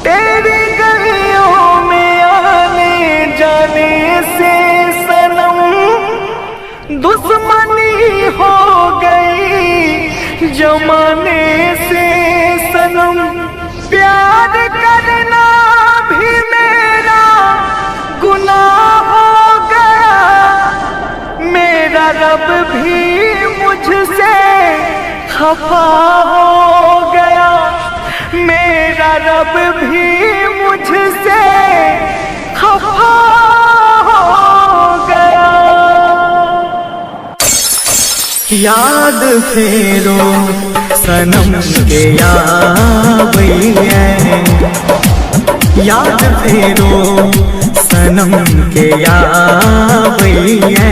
तेरी गलियों में आने जाने से सनम दुश्मनी हो गई जमाने से सनम। प्यार करना भी मेरा गुनाह हो गया, मेरा रब भी मुझसे खफा हो गया, मेरा रब भी मुझसे खफा हो गया। याद फेरो सनम के यावैया, याद फेरो सनम के यावैया।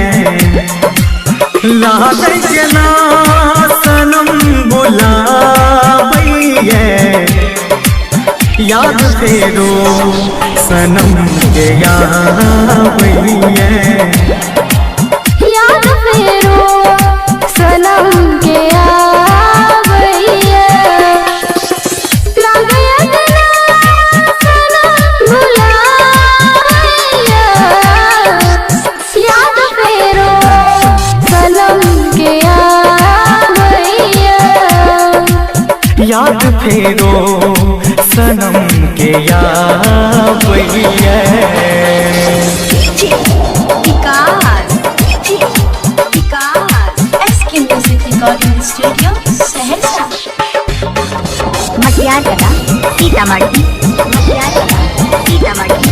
लागे के ना सनम बुलावैया, याद फेरो सनम के यावैया। याद फेरो सनम के यावैया। लागे के ना सनम बुलावैया, याद फेरो सनम के यावैया। याद फेरो सनम के यावैया। SK Music Recording Studio, Saharsa. मटियार कला सीतामढ़ी, मटियार कला सीतामढ़ी।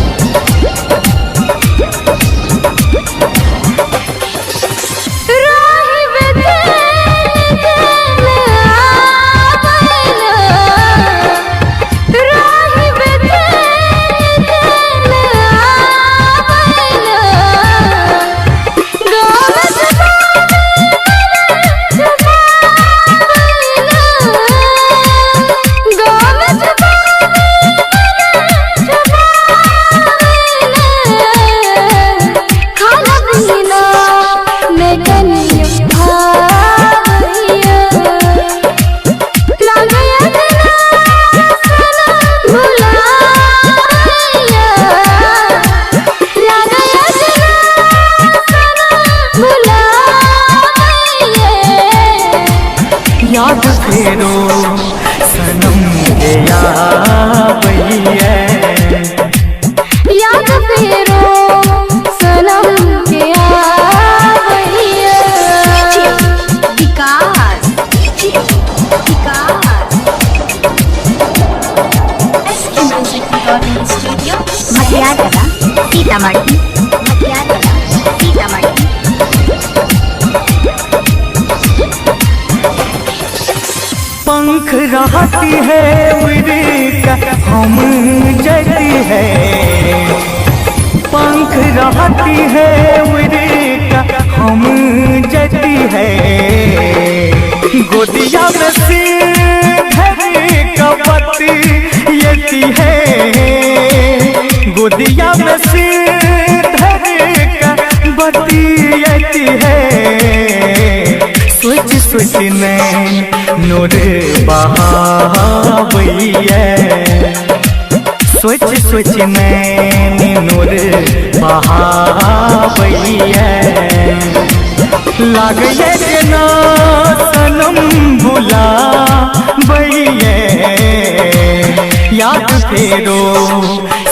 याद फेरो सनम के यावैया। याद फेरो सनम के यावैया। विकास SK Music Recording Studio, मटियार कला सीतामढ़ी, मटियार कला सीतामढ़ी। पंख रहती है उड़का हम जती है, पंख रहती है उड़का हम जती है। गोदिया में सिर कपती यती है, गोदिया में सिर कपती यती है। सोच सोच नैन नूर बहावैया, सोच सोच नैन नूर बहावैया। लागे के ना सनम बुलावैया, याद फेरो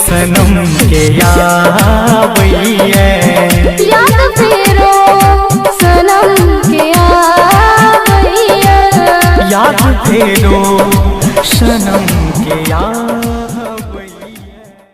सनम के यावैया। याद फेरो सनम के यावैया। याद फेरो सनम के यावैया।